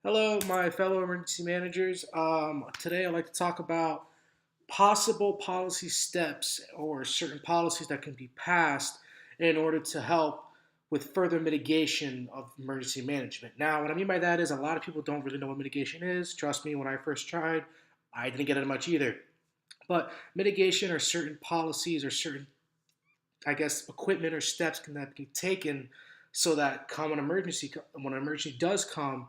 Hello, my fellow emergency managers. Today, I'd like to talk about possible policy steps or certain policies that can be passed in order to help with further mitigation of emergency management. Now, what I mean by that is a lot of people don't really know what mitigation is. Trust me, when I first tried, I didn't get it much either. But mitigation are certain policies or certain, I guess, equipment or steps that can be taken so that when an emergency does come,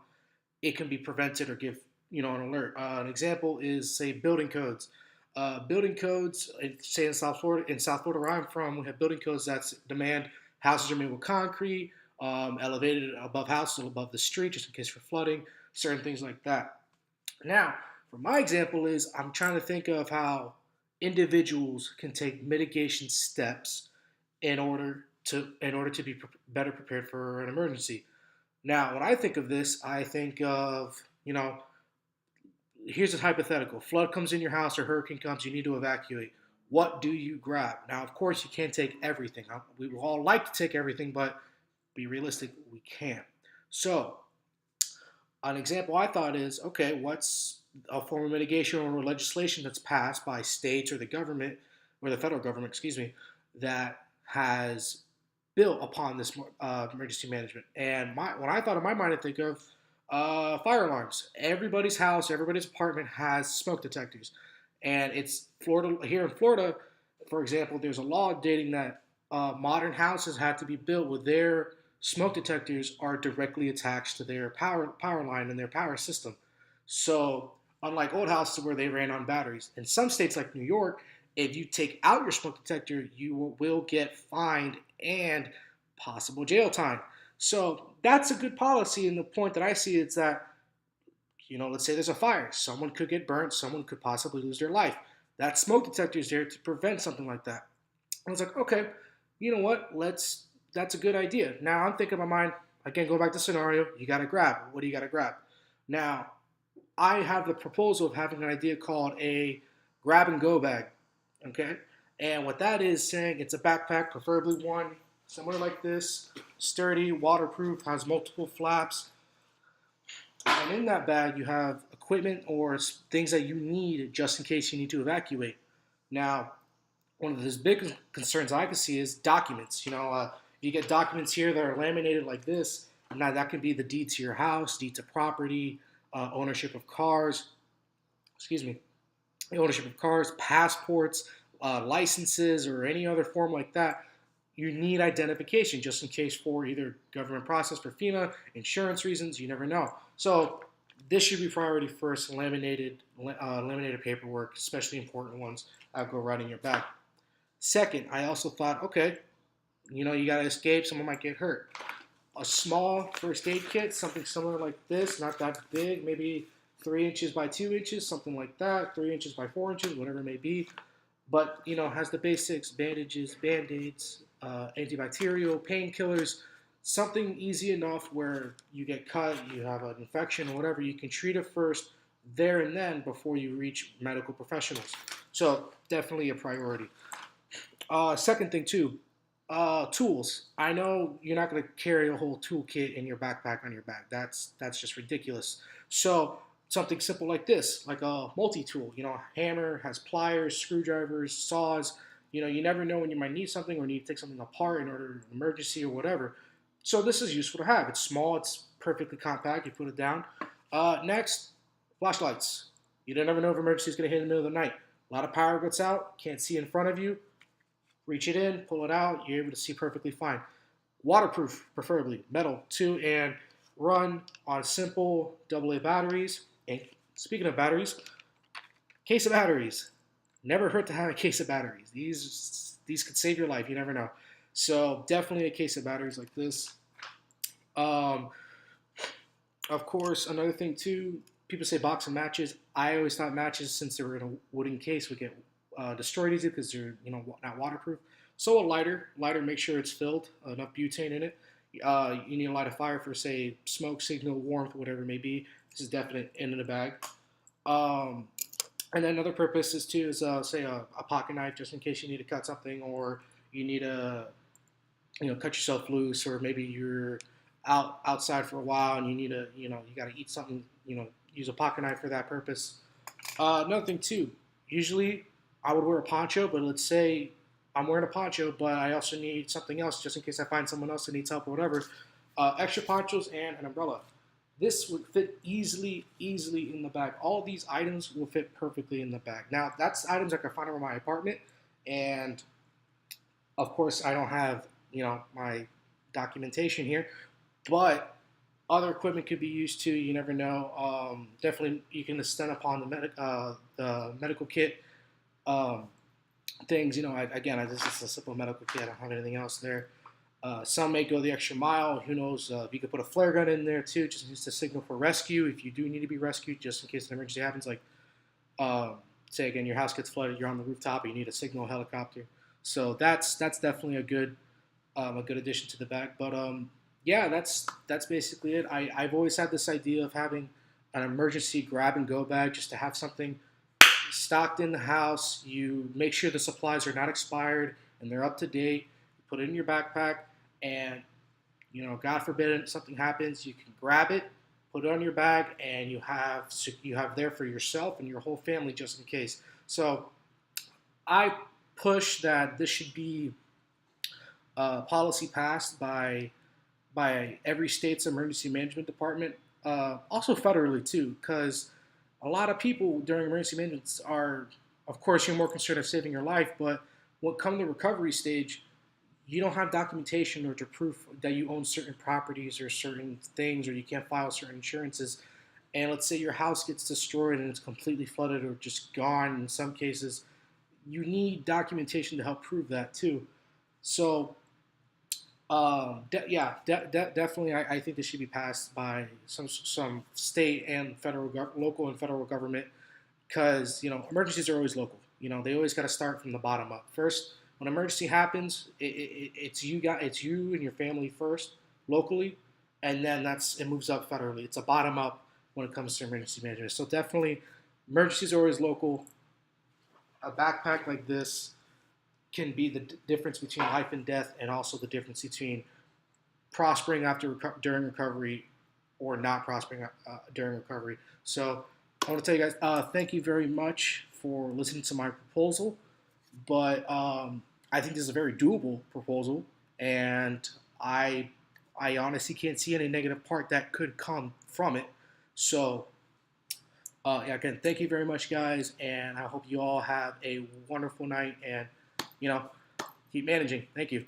it can be prevented or give an alert. An example is say building codes. Building codes, say in South Florida, where I'm from, we have building codes that demand houses are made with concrete, elevated above houses, above the street, just in case for flooding, certain things like that. Now, for my example is I'm trying to think of how individuals can take mitigation steps in order to be better prepared for an emergency. Now, when I think of this, I think of, here's a hypothetical. Flood comes in your house or hurricane comes, you need to evacuate. What do you grab? Now, of course, you can't take everything. We would all like to take everything, but be realistic, we can't. So, an example I thought is okay, what's a form of mitigation or legislation that's passed by states or the government, or the federal government, excuse me, that has built upon this emergency management. And when I thought of my mind, I think of fire alarms. Everybody's house, everybody's apartment has smoke detectors, and it's Florida. Here in Florida, for example, there's a law dating that modern houses had to be built with their smoke detectors are directly attached to their power line and their power system. So unlike old houses where they ran on batteries, in some states like New York, if you take out your smoke detector, you will get fined and possible jail time. So that's a good policy. And the point that I see is that, let's say there's a fire, someone could get burnt, someone could possibly lose their life. That smoke detector is there to prevent something like that. I was like, okay, you know what? That's a good idea. Now I'm thinking in my mind, again, go back to scenario, you got to grab. What do you got to grab? Now, I have the proposal of having an idea called a grab and go bag. Okay? And what that is saying, it's a backpack, preferably one somewhere like this, sturdy, waterproof, has multiple flaps. And in that bag, you have equipment or things that you need just in case you need to evacuate. Now, one of the big concerns I can see is documents. You get documents here that are laminated like this. Now that could be the deed to your house, deed to property, ownership of cars. Excuse me, ownership of cars, passports, licenses, or any other form like that. You need identification just in case for either government process for FEMA, insurance reasons. You never know. So this should be priority first. Laminated paperwork, especially important ones, go right in your bag. Second, I also thought, okay, you got to escape. Someone might get hurt. A small first aid kit, something similar like this, not that big, maybe 3 inches by 2 inches, something like that, 3 inches by 4 inches, whatever it may be. But, has the basics, bandages, band-aids, antibacterial, painkillers, something easy enough where you get cut, you have an infection or whatever, you can treat it first there and then before you reach medical professionals. So definitely a priority. Second thing too, tools. I know you're not going to carry a whole toolkit in your backpack on your back. That's just ridiculous. So something simple like this, like a multi-tool. Hammer has pliers, screwdrivers, saws. You never know when you might need something or need to take something apart in order of an emergency or whatever. So this is useful to have. It's small. It's perfectly compact. You put it down. Next, flashlights. You don't ever know if emergency is going to hit in the middle of the night. A lot of power gets out. Can't see in front of you. Reach it in, pull it out, you're able to see perfectly fine. Waterproof, preferably, metal too, and run on simple AA batteries. And speaking of batteries, case of batteries. Never hurt to have a case of batteries. These could save your life, you never know. So definitely a case of batteries like this. Um, of course, another thing too, people say box of matches. I always thought matches, since they were in a wooden case, would get destroyed easy because they're not waterproof. So a lighter, make sure it's filled, enough butane in it. You need to light a fire for say smoke, signal, warmth, whatever it may be. This is definite in the bag. Um, and then another purpose is too is say a pocket knife just in case you need to cut something or you need to cut yourself loose or maybe you're outside for a while and you need to, you got to eat something, use a pocket knife for that purpose. Another thing too, usually I would wear a poncho, but let's say I'm wearing a poncho, but I also need something else just in case I find someone else that needs help or whatever. Extra ponchos and an umbrella. This would fit easily in the bag. All these items will fit perfectly in the bag. Now, that's items I can find around my apartment, and of course, I don't have my documentation here, but other equipment could be used too. You never know. Definitely, you can extend upon the medical kit um, things. This is a simple medical kit. I don't have anything else there. Some may go the extra mile. Who knows? You could put a flare gun in there too, just to signal for rescue if you do need to be rescued, just in case an emergency happens. Like, uh, say again, your house gets flooded, you're on the rooftop, you need a signal helicopter. So that's definitely a good addition to the bag. But yeah, that's basically it. I've always had this idea of having an emergency grab and go bag just to have something stocked in the house. You make sure the supplies are not expired and they're up to date. You put it in your backpack, and God forbid something happens, you can grab it, put it on your bag, and you have there for yourself and your whole family just in case. So I push that this should be policy passed by every state's emergency management department, also federally too, because a lot of people during emergency management are, of course, you're more concerned of saving your life, but when come the recovery stage, you don't have documentation or to proof that you own certain properties or certain things, or you can't file certain insurances. And let's say your house gets destroyed and it's completely flooded or just gone in some cases, you need documentation to help prove that too. So definitely, I think this should be passed by some state and local and federal government, because emergencies are always local. They always got to start from the bottom up. First, when an emergency happens, it's you and your family first locally, and then it moves up federally. It's a bottom up when it comes to emergency management. So definitely, emergencies are always local. A backpack like this can be the difference between life and death, and also the difference between prospering during recovery or not prospering during recovery. So I want to tell you guys, thank you very much for listening to my proposal. But I think this is a very doable proposal, and I honestly can't see any negative part that could come from it. So yeah, again, thank you very much, guys, and I hope you all have a wonderful night, and you know, keep managing. Thank you.